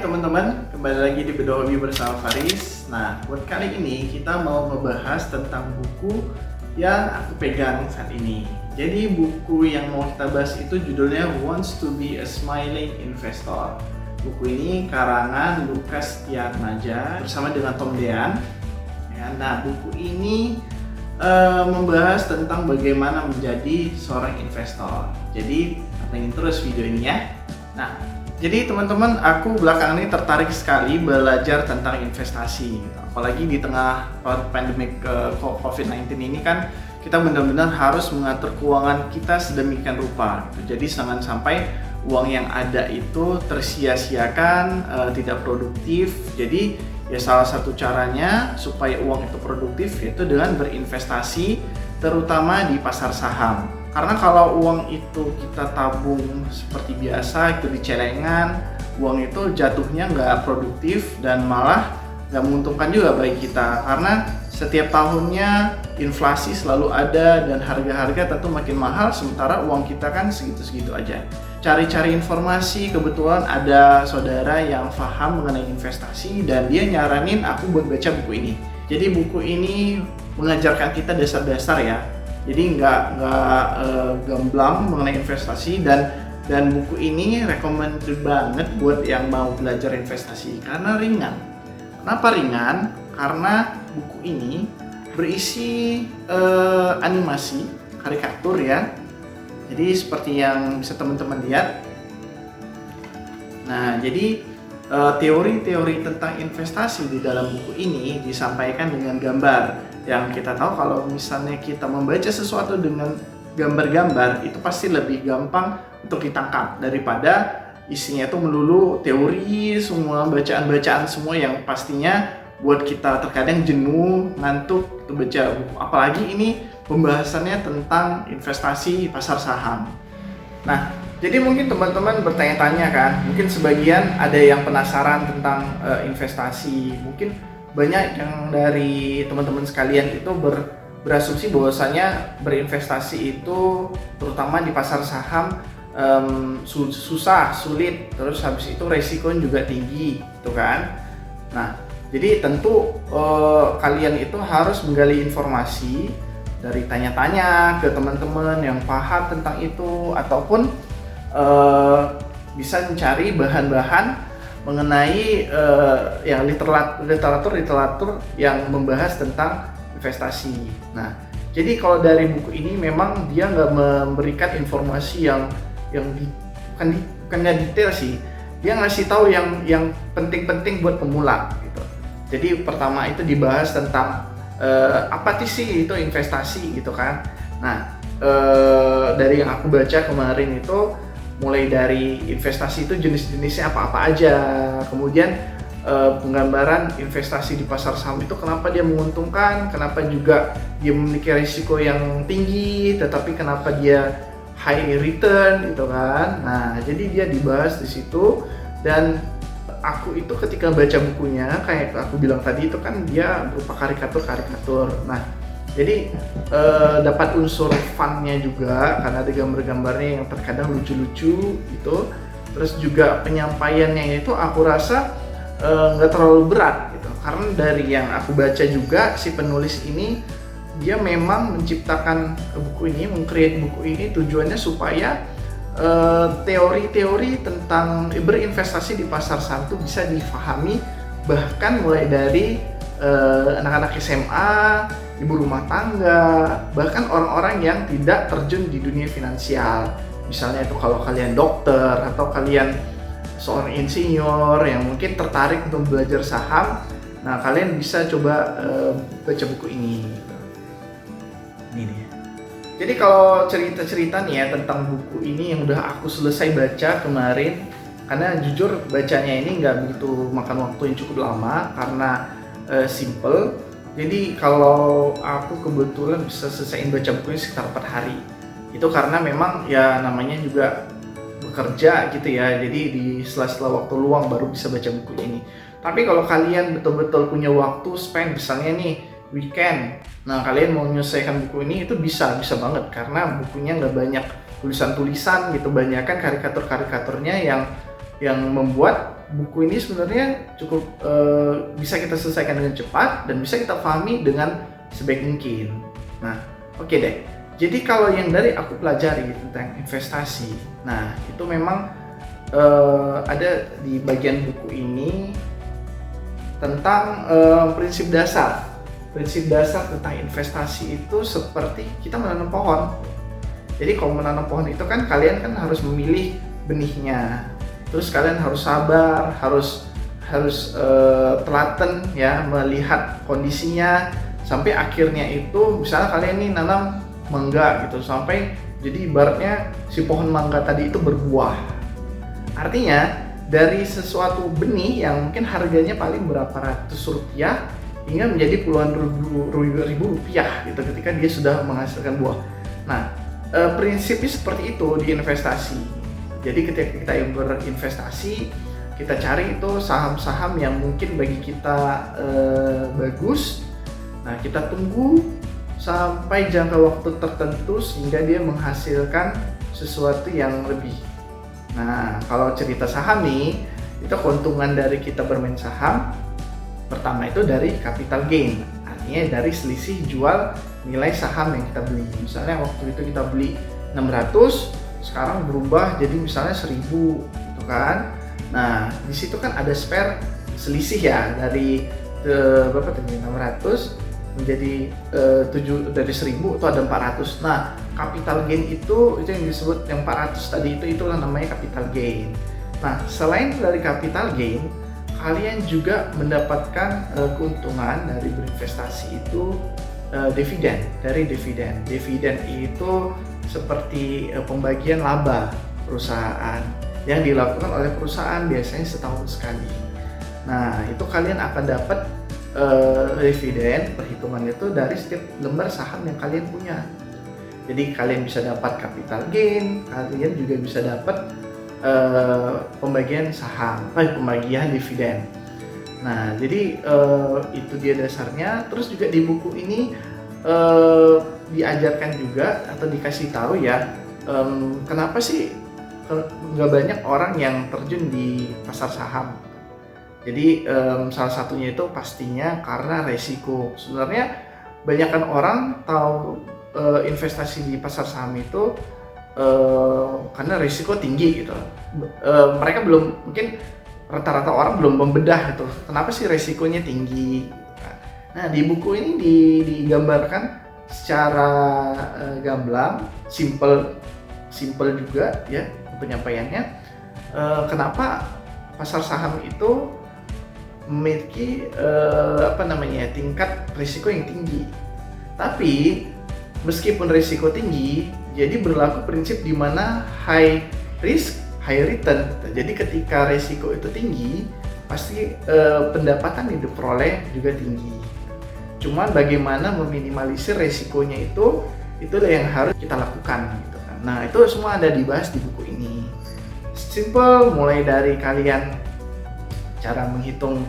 Hai teman-teman, kembali lagi di Bedah Hobi bersama Faris. Nah, buat kali ini kita mau ngebahas tentang buku yang aku pegang saat ini. Jadi buku yang mau kita bahas itu judulnya Wants to be a Smiling Investor. Buku ini karangan Lukas Tiatmaja bersama dengan Tom Dean. Nah, buku ini membahas tentang bagaimana menjadi seorang investor. Jadi, pantengin terus video ini ya. Nah, jadi teman-teman, aku belakangan ini tertarik sekali belajar tentang investasi. Apalagi di tengah pandemik COVID-19 ini kan kita benar-benar harus mengatur keuangan kita sedemikian rupa. Jadi jangan sampai uang yang ada itu tersia-siakan, tidak produktif. Jadi ya salah satu caranya supaya uang itu produktif yaitu dengan berinvestasi, terutama di pasar saham. Karena kalau uang itu kita tabung seperti biasa, itu di celengan, uang itu jatuhnya nggak produktif dan malah nggak menguntungkan juga bagi kita. Karena setiap tahunnya inflasi selalu ada dan harga-harga tentu makin mahal, sementara uang kita kan segitu-segitu aja. Cari-cari informasi, kebetulan ada saudara yang paham mengenai investasi dan dia nyaranin aku buat baca buku ini. Jadi buku ini mengajarkan kita dasar-dasar ya. Jadi nggak gamblang mengenai investasi dan buku ini recommended banget buat yang mau belajar investasi karena ringan. Kenapa ringan? Karena buku ini berisi animasi, karikatur ya. Jadi seperti yang bisa teman-teman lihat. Nah, jadi teori-teori tentang investasi di dalam buku ini disampaikan dengan gambar. Yang kita tahu kalau misalnya kita membaca sesuatu dengan gambar-gambar itu pasti lebih gampang untuk ditangkap daripada isinya itu melulu teori, semua bacaan-bacaan semua yang pastinya buat kita terkadang jenuh, ngantuk untuk baca buku. Apalagi ini pembahasannya tentang investasi pasar saham. Nah, jadi mungkin teman-teman bertanya-tanya kan, mungkin sebagian ada yang penasaran tentang investasi, mungkin banyak yang dari teman-teman sekalian itu berasumsi bahwasanya berinvestasi itu terutama di pasar saham susah, sulit, terus habis itu resikonya juga tinggi, gitu kan. Nah, jadi tentu kalian itu harus menggali informasi dari tanya-tanya ke teman-teman yang paham tentang itu ataupun bisa mencari bahan-bahan mengenai yang literatur yang membahas tentang investasi. Nah, jadi kalau dari buku ini memang dia nggak memberikan informasi yang bukannya detail sih, dia ngasih tahu yang penting-penting buat pemula gitu. Jadi pertama itu dibahas tentang apa sih itu investasi gitu kan. Nah, dari yang aku baca kemarin itu mulai dari investasi itu jenis-jenisnya apa-apa aja, kemudian penggambaran investasi di pasar saham itu kenapa dia menguntungkan, kenapa juga dia memiliki risiko yang tinggi, tetapi kenapa dia high return gitu kan. Nah, jadi dia dibahas di situ dan aku itu ketika baca bukunya kayak aku bilang tadi itu kan dia berupa karikatur. Nah, jadi dapat unsur fun-nya juga karena ada gambar-gambarnya yang terkadang lucu-lucu gitu. Terus juga penyampaiannya itu aku rasa nggak terlalu berat gitu. Karena dari yang aku baca juga si penulis ini dia memang menciptakan buku ini, meng-create buku ini tujuannya supaya teori-teori tentang berinvestasi di pasar saham itu bisa difahami bahkan mulai dari anak-anak SMA, ibu rumah tangga, bahkan orang-orang yang tidak terjun di dunia finansial. Misalnya itu kalau kalian dokter atau kalian seorang insinyur yang mungkin tertarik untuk belajar saham, nah kalian bisa coba baca buku ini. Ini dia. Jadi kalau cerita-cerita nih ya tentang buku ini yang udah aku selesai baca kemarin, karena jujur bacanya ini nggak begitu makan waktu yang cukup lama karena simple. Jadi kalau aku kebetulan bisa selesaiin baca bukunya sekitar 4 hari. Itu karena memang ya namanya juga bekerja gitu ya. Jadi di sela-sela waktu luang baru bisa baca buku ini. Tapi kalau kalian betul-betul punya waktu spend misalnya nih weekend, nah kalian mau menyelesaikan buku ini itu bisa banget karena bukunya nggak banyak tulisan-tulisan gitu, banyak kan karikatur-karikaturnya yang membuat buku ini sebenarnya cukup bisa kita selesaikan dengan cepat dan bisa kita pahami dengan sebaik mungkin. Nah, oke deh. Jadi kalau yang dari aku pelajari tentang investasi, nah itu memang ada di bagian buku ini tentang prinsip dasar. Prinsip dasar tentang investasi itu seperti kita menanam pohon. Jadi kalau menanam pohon itu kan kalian kan harus memilih benihnya. Terus kalian harus sabar, harus telaten ya, melihat kondisinya sampai akhirnya itu misalnya kalian nih nanam mangga gitu, sampai jadi ibaratnya si pohon mangga tadi itu berbuah. Artinya dari sesuatu benih yang mungkin harganya paling berapa ratus rupiah hingga menjadi puluhan ribu rupiah gitu ketika dia sudah menghasilkan buah. Nah, prinsipnya seperti itu di investasi. Jadi ketika kita berinvestasi, kita cari itu saham-saham yang mungkin bagi kita bagus. Nah, kita tunggu sampai jangka waktu tertentu sehingga dia menghasilkan sesuatu yang lebih. Nah, kalau cerita saham nih, itu keuntungan dari kita bermain saham pertama itu dari capital gain, artinya dari selisih jual nilai saham yang kita beli. Misalnya waktu itu kita beli 600, sekarang berubah jadi misalnya 1000 gitu kan. Nah, di situ kan ada spare selisih ya, dari berapa tadi 600 menjadi 7 dari 1000 itu ada 400. Nah, capital gain itu yang disebut yang 400 tadi itulah namanya capital gain. Nah, selain dari capital gain, kalian juga mendapatkan keuntungan dari berinvestasi itu dividen, dari dividen. Dividen itu seperti pembagian laba perusahaan yang dilakukan oleh perusahaan biasanya setahun sekali. Nah, itu kalian akan dapat dividen, perhitungan itu dari setiap lembar saham yang kalian punya. Jadi kalian bisa dapat capital gain, kalian juga bisa dapat pembagian saham, pembagian dividen. Nah, jadi itu dia dasarnya. Terus juga di buku ini diajarkan juga atau dikasih tahu ya, kenapa sih nggak banyak orang yang terjun di pasar saham. Jadi salah satunya itu pastinya karena resiko. Sebenarnya banyakkan orang tahu investasi di pasar saham itu karena risiko tinggi gitu. Mereka belum, mungkin rata-rata orang belum membedah itu kenapa sih risikonya tinggi. Nah, di buku ini digambarkan secara gamblang, simple juga ya penyampaiannya. Kenapa pasar saham itu memiliki tingkat risiko yang tinggi. Tapi meskipun risiko tinggi, jadi berlaku prinsip di mana high risk, high return. Jadi ketika risiko itu tinggi, pasti pendapatan yang diperoleh juga tinggi. Cuman bagaimana meminimalisir risikonya itulah yang harus kita lakukan gitu kan. Nah, itu semua ada dibahas di buku ini. Simple, mulai dari kalian cara menghitung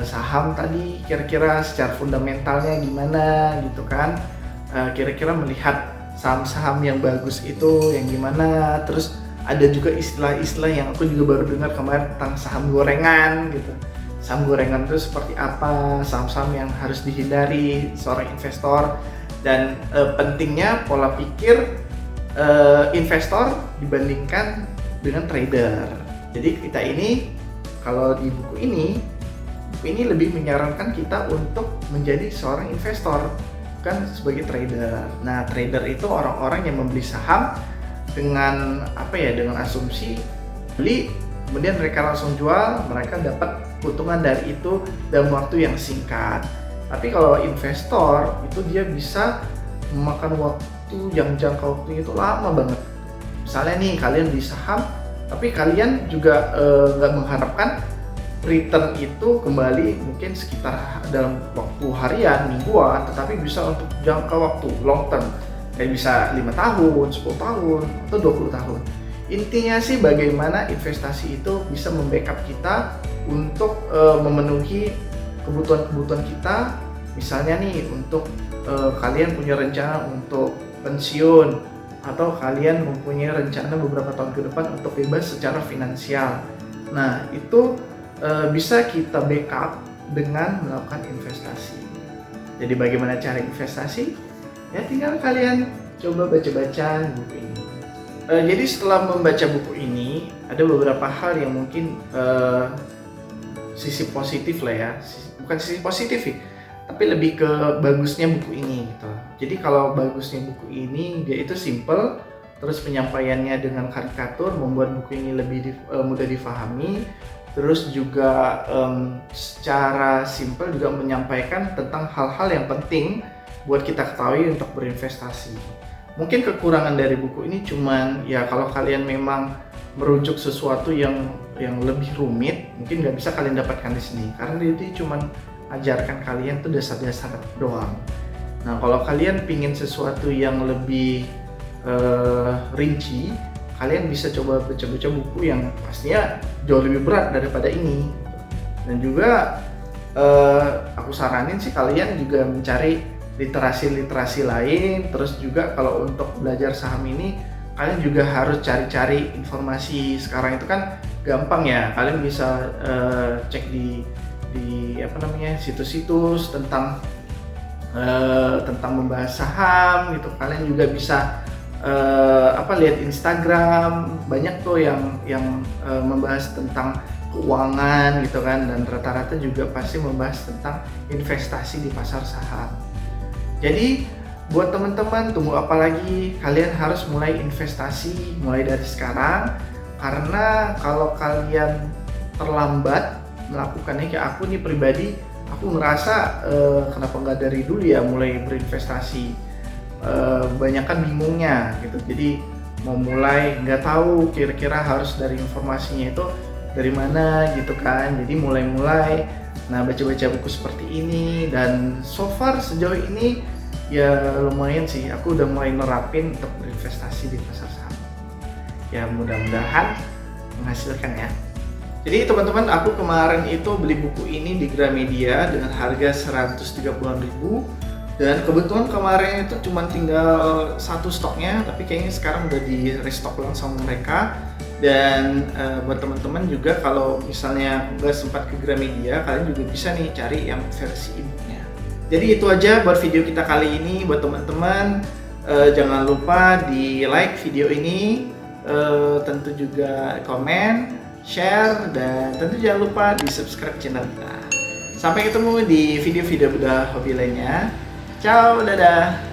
saham tadi, kira-kira secara fundamentalnya gimana gitu kan. Kira-kira melihat saham-saham yang bagus itu yang gimana. Terus ada juga istilah-istilah yang aku juga baru dengar kemarin tentang saham gorengan gitu. Saham gorengan itu seperti apa, saham-saham yang harus dihindari seorang investor, dan pentingnya pola pikir investor dibandingkan dengan trader. Jadi kita ini, kalau di buku ini lebih menyarankan kita untuk menjadi seorang investor, bukan sebagai trader. Nah, trader itu orang-orang yang membeli saham dengan dengan asumsi beli, kemudian mereka langsung jual, mereka dapat keuntungan dari itu dalam waktu yang singkat. Tapi kalau investor itu dia bisa memakan waktu yang jangka waktunya itu lama banget. Misalnya nih kalian beli saham, tapi kalian juga nggak mengharapkan return itu kembali mungkin sekitar dalam waktu harian, mingguan, tetapi bisa untuk jangka waktu long term, kayak bisa 5 tahun, 10 tahun, atau 20 tahun. Intinya sih bagaimana investasi itu bisa membackup kita untuk memenuhi kebutuhan-kebutuhan kita. Misalnya nih untuk kalian punya rencana untuk pensiun, atau kalian mempunyai rencana beberapa tahun ke depan untuk bebas secara finansial. Nah, itu bisa kita backup dengan melakukan investasi. Jadi bagaimana cara investasi? Ya tinggal kalian coba baca-baca buku ini. Jadi setelah membaca buku ini, ada beberapa hal yang mungkin sisi positif lah ya, bukan sisi positif sih, tapi lebih ke bagusnya buku ini gitu. Jadi kalau bagusnya buku ini, dia itu simple, terus penyampaiannya dengan karikatur membuat buku ini lebih mudah difahami, terus juga secara simple juga menyampaikan tentang hal-hal yang penting buat kita ketahui untuk berinvestasi. Mungkin kekurangan dari buku ini cuman ya kalau kalian memang merujuk sesuatu yang lebih rumit, mungkin nggak bisa kalian dapatkan di sini karena itu cuman ajarkan kalian tuh dasar-dasar doang. Nah kalau kalian pingin sesuatu yang lebih rinci, kalian bisa coba baca-baca buku yang pastinya jauh lebih berat daripada ini. Dan juga aku saranin sih kalian juga mencari literasi lain. Terus juga kalau untuk belajar saham ini kalian juga harus cari-cari informasi. Sekarang itu kan gampang ya, kalian bisa cek di situs-situs tentang membahas saham gitu. Kalian juga bisa lihat Instagram, banyak tuh yang membahas tentang keuangan gitu kan, dan rata-rata juga pasti membahas tentang investasi di pasar saham. Jadi buat teman-teman, tunggu apa lagi? Kalian harus mulai investasi mulai dari sekarang, karena kalau kalian terlambat melakukannya, kayak aku nih pribadi, aku ngerasa kenapa nggak dari dulu ya mulai berinvestasi. Banyak kan bingungnya gitu, jadi mau mulai nggak tahu kira-kira harus dari informasinya itu dari mana gitu kan. Jadi mulai nah baca-baca buku seperti ini, dan so far sejauh ini ya lumayan sih, aku udah mulai nerapin untuk berinvestasi di pasar saham. Ya mudah-mudahan menghasilkan ya. Jadi teman-teman, aku kemarin itu beli buku ini di Gramedia dengan harga 130.000. Dan kebetulan kemarin itu cuma tinggal satu stoknya, tapi kayaknya sekarang udah di restock ulang sama mereka. Dan buat teman-teman juga kalau misalnya nggak sempat ke Gramedia, kalian juga bisa nih cari yang versi e-booknya. Jadi itu aja buat video kita kali ini. Buat teman-teman, jangan lupa di like video ini, tentu juga komen, share, dan tentu jangan lupa di subscribe channel kita. Sampai ketemu di video-video bedah hobi lainnya. Ciao, dadah.